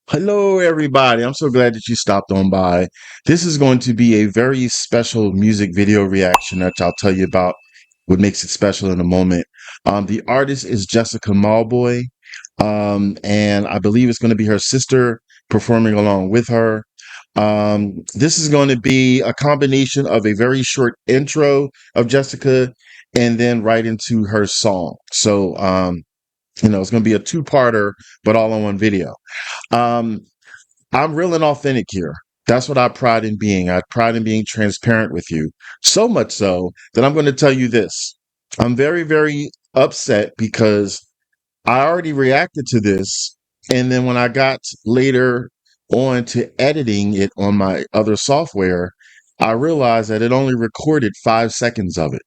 Hello, everybody. I'm so glad that you stopped on by. This is going to be a very special music video reaction that I'll tell you about what makes it special in a moment. The artist is Jessica Mauboy, and I believe it's going to be her sister performing along with her. This is going to be a combination of a very short intro of Jessica and then right into her song. So, it's going to be a two-parter, but all in one video. Um, I'm real and authentic here. That's what I pride in being. I pride in being transparent with you. So much so that I'm going to tell you this. I'm very, very upset because I already reacted to this. And then when I got later on to editing it on my other software, I realized that it only recorded 5 seconds of it.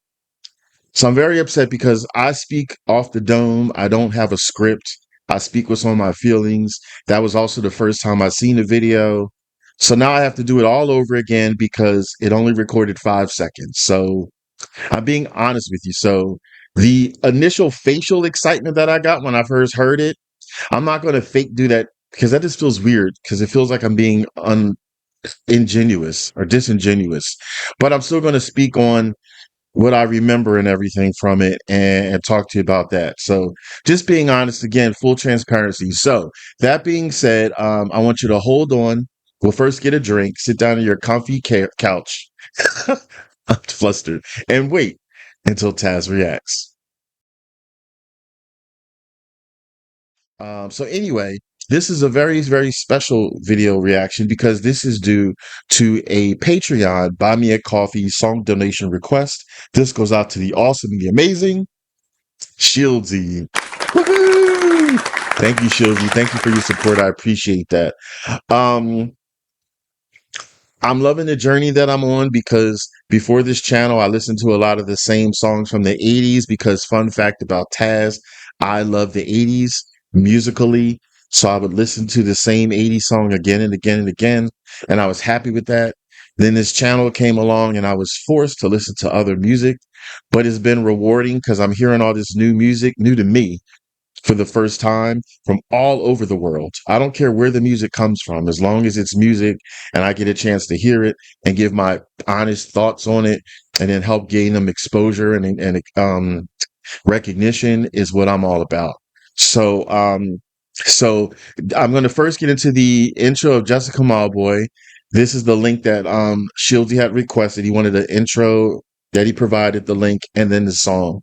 So I'm very upset because I speak off the dome. I don't have a script. I speak what's on my feelings. That was also the first time I seen the video. So now I have to do it all over again because it only recorded 5 seconds. So I'm being honest with you. So the initial facial excitement that I got when I first heard it, I'm not going to fake do that because that just feels weird because it feels like I'm being ingenuous or disingenuous. But I'm still going to speak on what I remember and everything from it and talk to you about that. So just being honest again, full transparency. So that being said, I want you to hold on. We'll first get a drink, sit down on your comfy couch. I'm flustered and wait until Tazzz reacts. So anyway, this is a very, very special video reaction because this is due to a Patreon Buy Me a Coffee song donation request. This goes out to the awesome, the amazing Shieldsy. Woohoo! Thank you, Shieldsy. Thank you for your support. I appreciate that. Um, I'm loving the journey that I'm on because before this channel, I listened to a lot of the same songs from the 80s because fun fact about Tazzz, I love the 80s musically. So I would listen to the same 80s song again and again and again. And I was happy with that. Then this channel came along and I was forced to listen to other music, but it's been rewarding because I'm hearing all this new music, new to me, for the first time from all over the world. I don't care where the music comes from, as long as it's music and I get a chance to hear it and give my honest thoughts on it and then help gain them exposure and recognition is what I'm all about. So I'm going to first get into the intro of Jessica Mauboy. This is the link that Shieldsy had requested. He wanted an intro that he provided, the link, and then the song.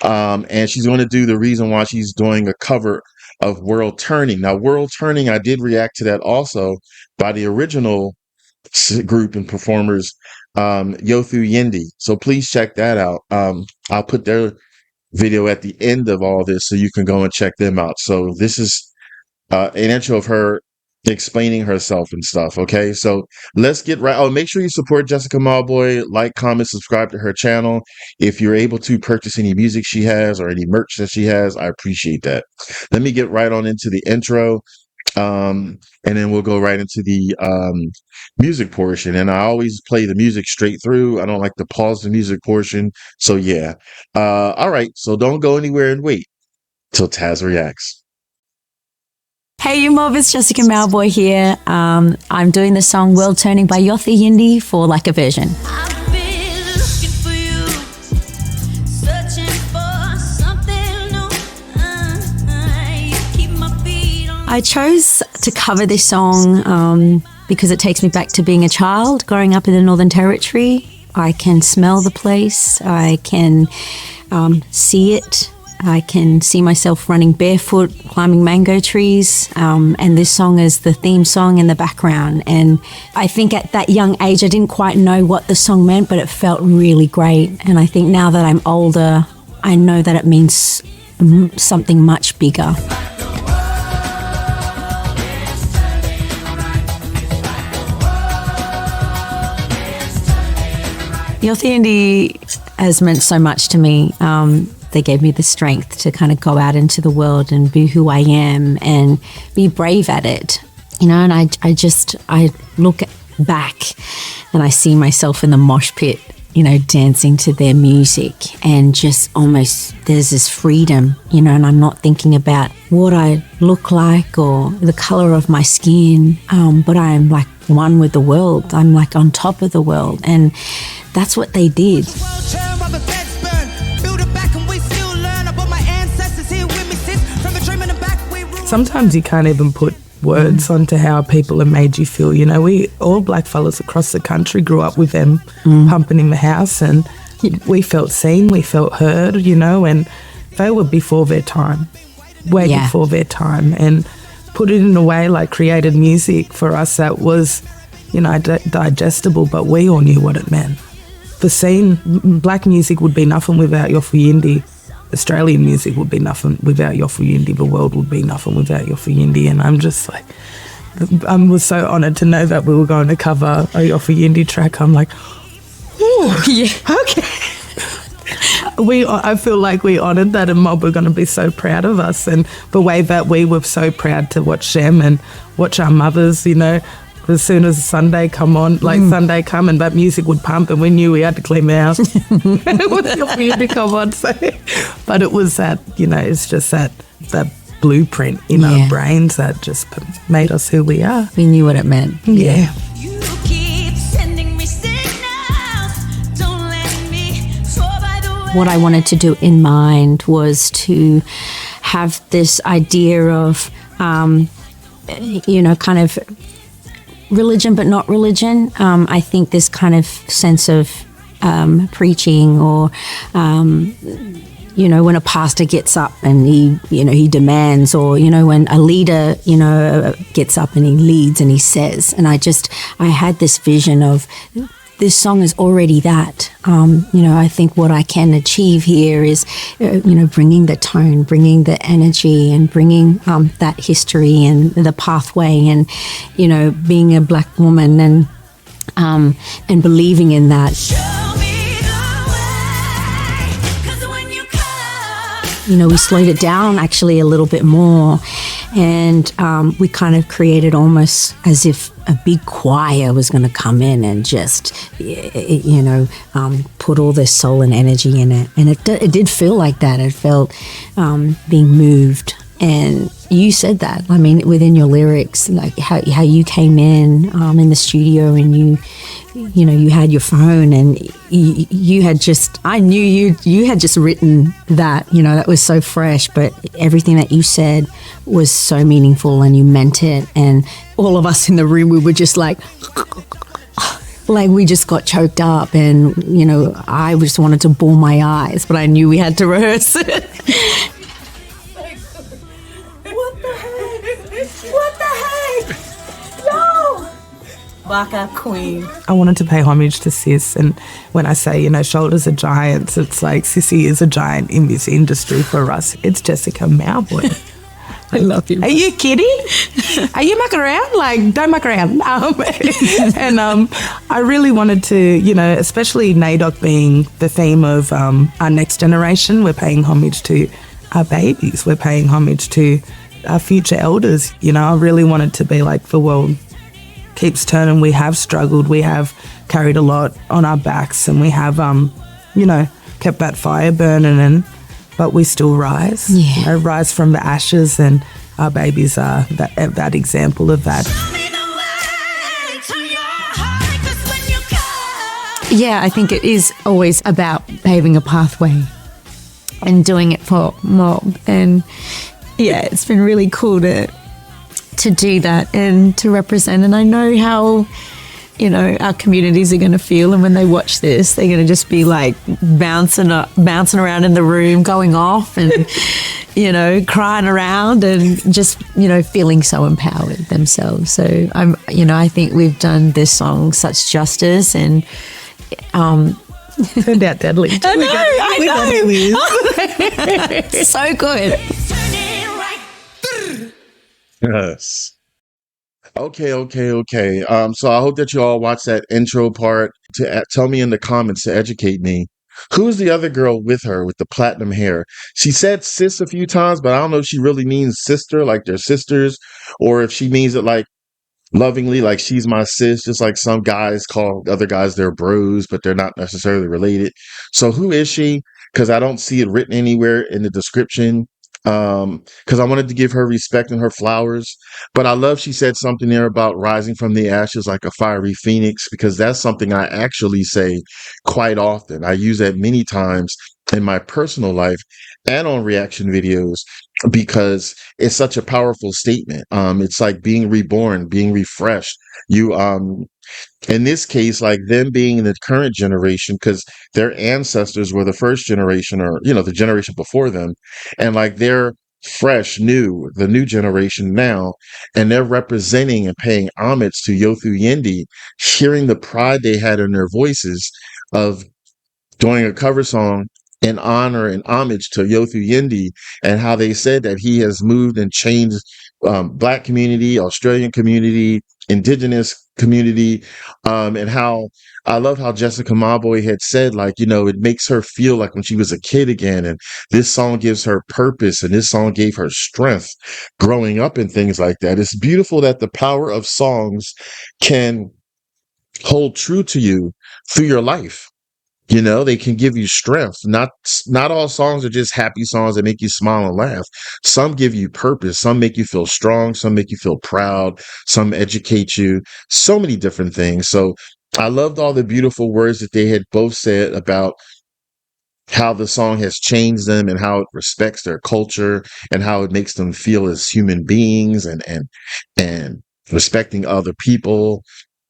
And she's going to do the reason why she's doing a cover of World Turning. Now, World Turning, I did react to that also by the original group and performers, Yothu Yindi. So please check that out. I'll put their video at the end of all this so you can go and check them out. So this is an intro of her explaining herself and stuff. Okay, so let's get right. Oh, make sure you support Jessica Mauboy, like, comment, subscribe to her channel. If you're able to purchase any music she has or any merch that she has, I appreciate that. Let me get right on into the intro, and then we'll go right into the music portion. And I always play the music straight through. I don't like to pause the music portion. So yeah, all right. So don't go anywhere and wait till Tazzz reacts. Hey, you mob, it's Jessica Mauboy here. I'm doing the song World Turning by Yothu Yindi for like a version. I've been looking for you, searching for something new. You keep my feet on. I chose to cover this song because it takes me back to being a child, growing up in the Northern Territory. I can smell the place, I can see it. I can see myself running barefoot, climbing mango trees, and this song is the theme song in the background. And I think at that young age, I didn't quite know what the song meant, but it felt really great. And I think now that I'm older, I know that it means something much bigger. Yothu Yindi has meant so much to me. They gave me the strength to kind of go out into the world and be who I am and be brave at it, you know. And I look back and I see myself in the mosh pit dancing to their music and just almost there's this freedom, and I'm not thinking about what I look like or the color of my skin, but I'm like one with the world. I'm like on top of the world, and that's what they did. Sometimes you can't even put words onto how people have made you feel. We all black fellas across the country grew up with them pumping in the house, and we felt seen, we felt heard, and they were before their time, way before their time, and put it in a way like created music for us that was, digestible, but we all knew what it meant. The scene, black music would be nothing without Yothu Yindi. Australian music would be nothing without Yothu Yindi. The world would be nothing without Yothu Yindi. And I'm just like, I was so honoured to know that we were going to cover a Yothu Yindi track. I'm like, ooh, yeah, okay. I feel like we honoured that, and Mob were going to be so proud of us, and the way that we were so proud to watch them and watch our mothers, as soon as Sunday come on, Sunday come and that music would pump, and we knew we had to clean the house. It was weird to come on. So. But it was that, it's just that blueprint in our brains that just made us who we are. We knew what it meant. Yeah. You keep sending me signals. Don't let me fall by the way. What I wanted to do in mind was to have this idea of, kind of religion but not religion. I think this kind of sense of preaching or, when a pastor gets up and he demands, or, when a leader, gets up and he leads and he says. And I had this vision of this song is already that. I think what I can achieve here is, bringing the tone, bringing the energy, and bringing that history and the pathway, and being a black woman and believing in that. Show me the way, 'cause when you come, We slowed it down actually a little bit more, and we kind of created almost as if a big choir was going to come in and just, put all their soul and energy in it. And it did feel like that. It felt being moved. And you said that, within your lyrics, like how you came in the studio, and you had your phone, and you had just, I knew you had just written that, that was so fresh, but everything that you said was so meaningful, and you meant it. And all of us in the room, we were just like we just got choked up, and, I just wanted to bawl my eyes, but I knew we had to rehearse it. what the heck? No! Barkaa queen. I wanted to pay homage to Sis, and when I say, shoulders are giants, it's like Sissy is a giant in this industry for us. It's Jessica Mauboy. I love you. Are you kidding? Are you mucking around? Don't muck around. And I really wanted to, especially NAIDOC being the theme of our next generation, we're paying homage to our babies. We're paying homage to our future elders. I really wanted to be like, the world keeps turning. We have struggled. We have carried a lot on our backs, and we have, kept that fire burning, but we still rise. Yeah. Rise from the ashes, and our babies are that example of that. Show me the way, turn your heart, 'cause when you come. Yeah, I think it is always about paving a pathway and doing it for Mob. And yeah, it's been really cool to do that and to represent. And I know how, our communities are going to feel. And when they watch this, they're going to just be like bouncing around in the room, going off and, crying around and just, feeling so empowered themselves. So I think we've done this song such justice, and Turned out deadly. I know. So good. Turn it right. Yes. Okay. So I hope that you all watch that intro part to tell me in the comments to educate me. Who's the other girl with her with the platinum hair? She said sis a few times, but I don't know if she really means sister, like they're sisters, or if she means it like lovingly, like she's my sis, just like some guys call other guys their bros, but they're not necessarily related. So who is she? Because I don't see it written anywhere in the description. Because I wanted to give her respect and her flowers. But I love she said something there about rising from the ashes like a fiery phoenix, because that's something I actually say quite often. I use that many times in my personal life and on reaction videos because it's such a powerful statement. It's like being reborn, being refreshed. You, in this case, like them being in the current generation, because their ancestors were the first generation or, the generation before them. And like they're fresh, new, the new generation now, and they're representing and paying homage to Yothu Yindi, hearing the pride they had in their voices of doing a cover song in honor and homage to Yothu Yindi, and how they said that he has moved and changed Black community, Australian community, Indigenous community, and how I love how Jessica Mauboy had said, like, it makes her feel like when she was a kid again, and this song gives her purpose, and this song gave her strength growing up and things like that. It's beautiful that the power of songs can hold true to you through your life. They can give you strength. Not all songs are just happy songs that make you smile and laugh. Some give you purpose. Some make you feel strong. Some make you feel proud. Some educate you. So many different things. So I loved all the beautiful words that they had both said about how the song has changed them and how it respects their culture and how it makes them feel as human beings and respecting other people.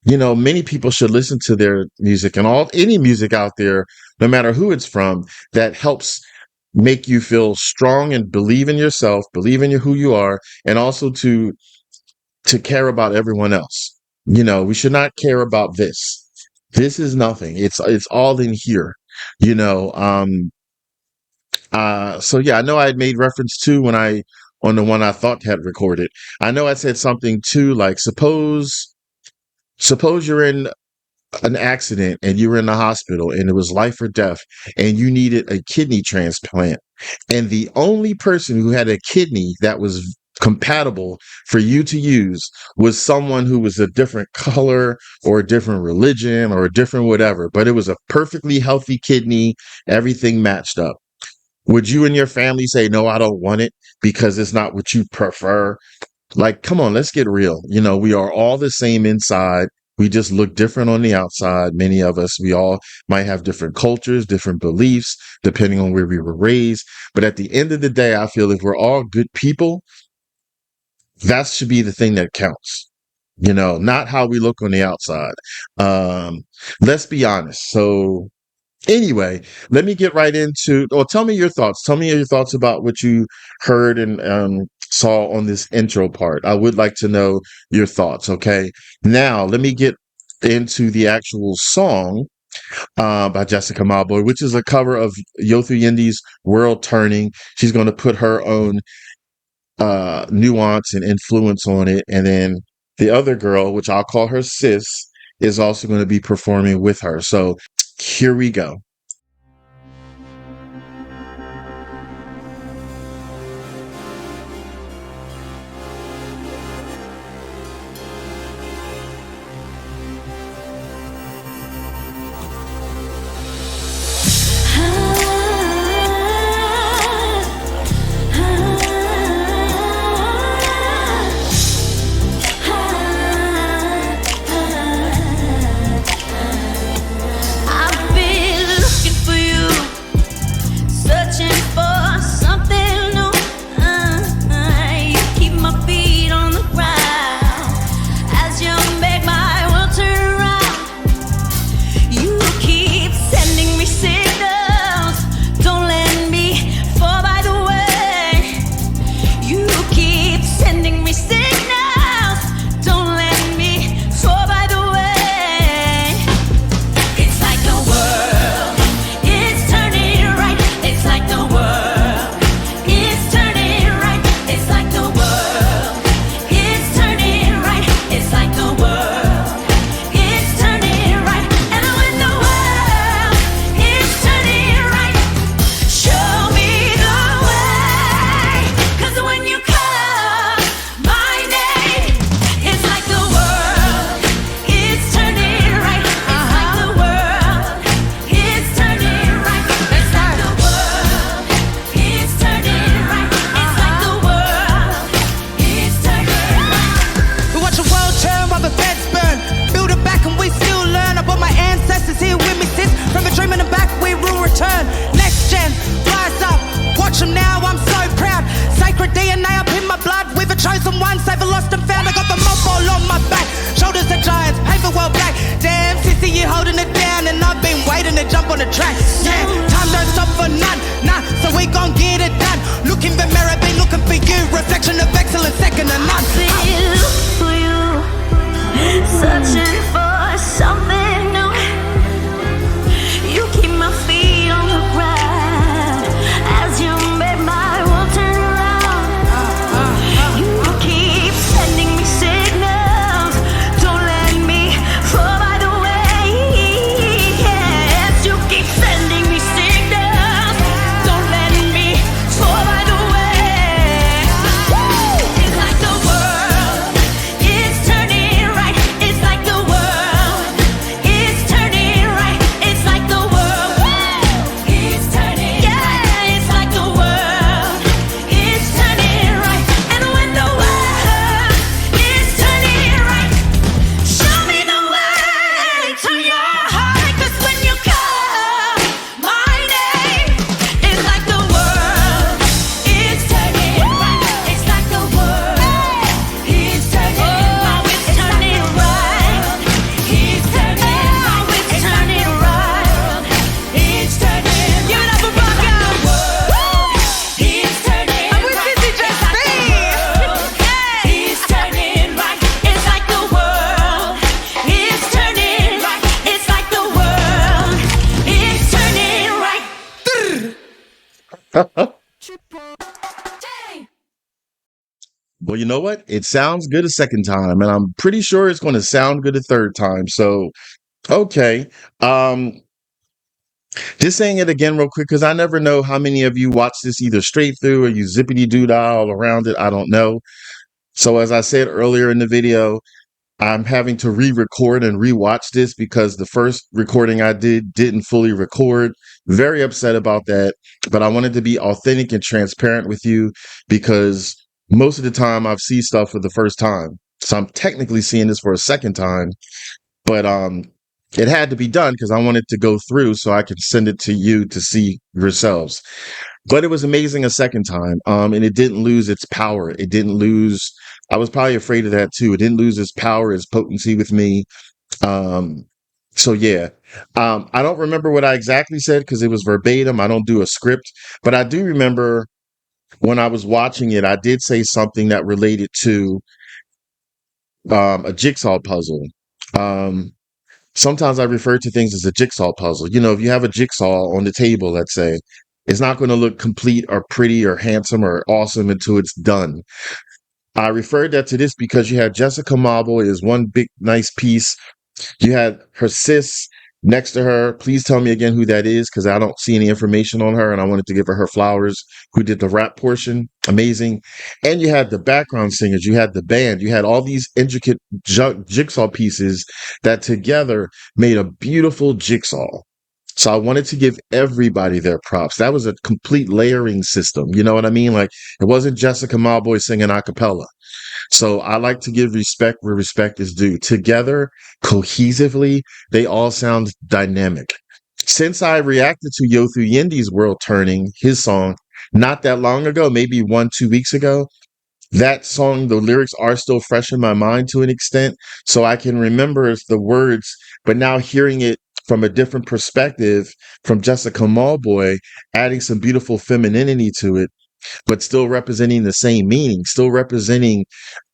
Many people should listen to their music and any music out there, no matter who it's from, that helps make you feel strong and believe in yourself, believe in who you are, and also to care about everyone else. We should not care about this. This is nothing. It's all in here. So yeah, I know I had made reference to on the one I thought had recorded. I know I said something too, like suppose you're in an accident and you were in the hospital and it was life or death and you needed a kidney transplant. And the only person who had a kidney that was compatible for you to use was someone who was a different color or a different religion or a different whatever, but it was a perfectly healthy kidney. Everything matched up. Would you and your family say, no, I don't want it because it's not what you prefer? Like, come on, let's get real. We are all the same inside. We just look different on the outside. Many of us, we all might have different cultures, different beliefs, depending on where we were raised. But at the end of the day, I feel if we're all good people, that should be the thing that counts. Not how we look on the outside. Let's be honest. So anyway, let me get right into, or tell me your thoughts. Tell me your thoughts about what you heard and saw on this intro part. I would like to know your thoughts. Okay. Now let me get into the actual song by Jessica Mauboy, which is a cover of Yothu Yindi's World Turning. She's going to put her own nuance and influence on it. And then the other girl, which I'll call her sis, is also going to be performing with her. So here we go. I've been better jump on the track. Yeah, time don't stop for none. Nah, so we gon' get it done. Look in the mirror, be looking for you. Reflection of excellence, second to none. Feel for you, searching for something new. You keep my feet on the ground as you make my world turn around. You keep sending me signals, don't let me fall by the way. Yes, you keep sending me signals, don't let me fall by the way. It's like the world is turning right. It's like the world is turning right. It's like the world is turning. Yeah, it's like the world is turning right. And when the world is turning right, show me the way to your heart. 'Cause when you call my name, it's like the world is turning right. It's like the world is turning. Oh, it's turning right. It's turning. Oh, it's turning right. It's turning. Give it up for Barkaa. It's turning. I'm with Missy Justine. It's turning right. It's like the world is turning right. It's like the world is turning right. Well, you know what? It sounds good a second time, and I'm pretty sure it's going to sound good a third time. So, okay. Um, just saying it again real quick because I never know how many of you watch this either straight through or you zippity doo dah all around it. I don't know. So, as I said earlier in the video, I'm having to re-record and re-watch this because the first recording I didn't fully record. Very upset about that, but I wanted to be authentic and transparent with you because most of the time I've seen stuff for the first time. So I'm technically seeing this for a second time, but it had to be done because I wanted to go through so I could send it to you to see yourselves. But it was amazing a second time. And it didn't lose its power. It didn't lose. I was probably afraid of that too. It didn't lose its power, its potency with me. Um, so yeah. I don't remember what I exactly said because it was verbatim. I don't do a script, but I do remember when I was watching it, I did say something that related to a jigsaw puzzle. Um, Sometimes I refer to things as a jigsaw puzzle. You know, if you have a jigsaw on the table, let's say, it's not going to look complete or pretty or handsome or awesome until it's done. I referred that to this because you had Jessica Mauboy is one big nice piece. You had her sis next to her. Please tell me again who that is because I don't see any information on her and I wanted to give her flowers. Who did the rap portion? Amazing. And you had the background singers. You had the band. You had all these intricate jigsaw pieces that together made a beautiful jigsaw. So I wanted to give everybody their props. That was a complete layering system. You know what I mean? Like it wasn't Jessica Mauboy singing a cappella. So I like to give respect where respect is due. Together, cohesively, they all sound dynamic. Since I reacted to Yothu Yindi's World Turning, his song, not that long ago, maybe 1-2 weeks ago, that song, the lyrics are still fresh in my mind to an extent. So I can remember the words, but now hearing it from a different perspective from Jessica Mauboy, adding some beautiful femininity to it, but still representing the same meaning, still representing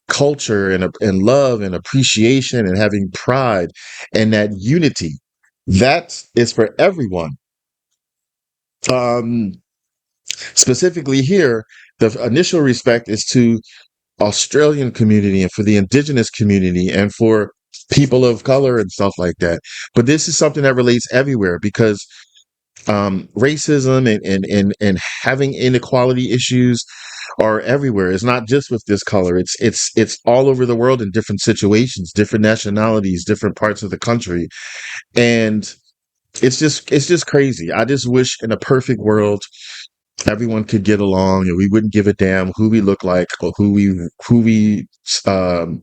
culture and love and appreciation and having pride and that unity. That is for everyone. Um, Specifically here, the initial respect is to Australian community and for the Indigenous community and for people of color and stuff like that. But this is something that relates everywhere because racism and having inequality issues are everywhere. It's not just with this color. It's all over the world in different situations, different nationalities, different parts of the country. And it's just crazy. I just wish in a perfect world everyone could get along and we wouldn't give a damn who we look like or who we um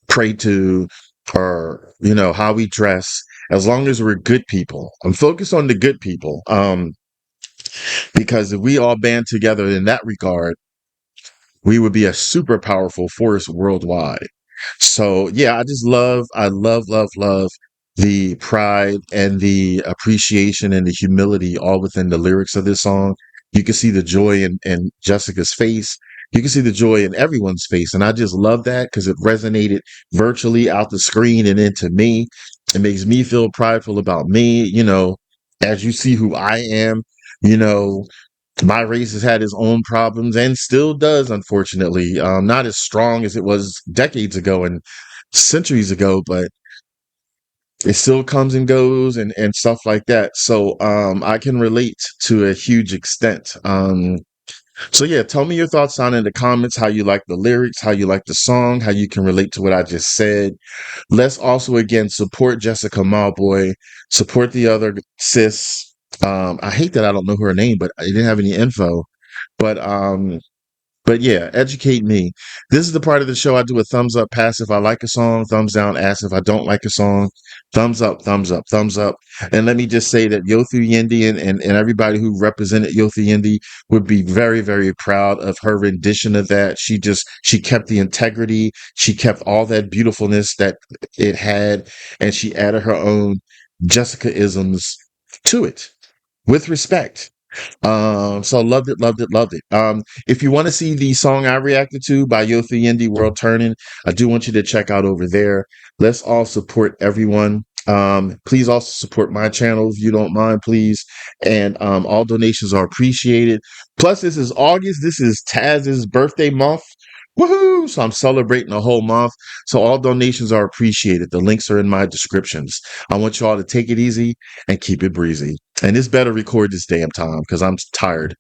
pray to or how we dress as long as we're good people. I'm focused on the good people. Because if we all band together in that regard, we would be a super powerful force worldwide. So yeah, I love the pride and the appreciation and the humility all within the lyrics of this song. You can see the joy in Jessica's face. You can see the joy in everyone's face. And I just love that because it resonated virtually out the screen and into me. It makes me feel prideful about me, as you see who I am, you know, my race has had its own problems and still does, unfortunately. Not as strong as it was decades ago and centuries ago, but it still comes and goes and stuff like that. So I can relate to a huge extent. So yeah, tell me your thoughts on in the comments, how you like the lyrics, how you like the song, how you can relate to what I just said. Let's also again support Jessica Mauboy, support the other sis. I hate that I don't know her name, but I didn't have any info. But but yeah, educate me. This is the part of the show I do a thumbs up pass if I like a song, thumbs down ask if I don't like a song, thumbs up, thumbs up, thumbs up. And let me just say that Yothu Yindi and everybody who represented Yothu Yindi would be very, very proud of her rendition of that. She kept the integrity. She kept all that beautifulness that it had, and she added her own Jessica isms to it with respect. So loved it, loved it, loved it. If you want to see the song I reacted to by Yothu Yindi, World Turning, I do want you to check out over there. Let's all support everyone. Please also support my channel if you don't mind, please. And all donations are appreciated. Plus, this is August. This is Tazz's birthday month. Woohoo! So I'm celebrating a whole month. So all donations are appreciated. The links are in my descriptions. I want you all to take it easy and keep it breezy. And this better record this damn time because I'm tired.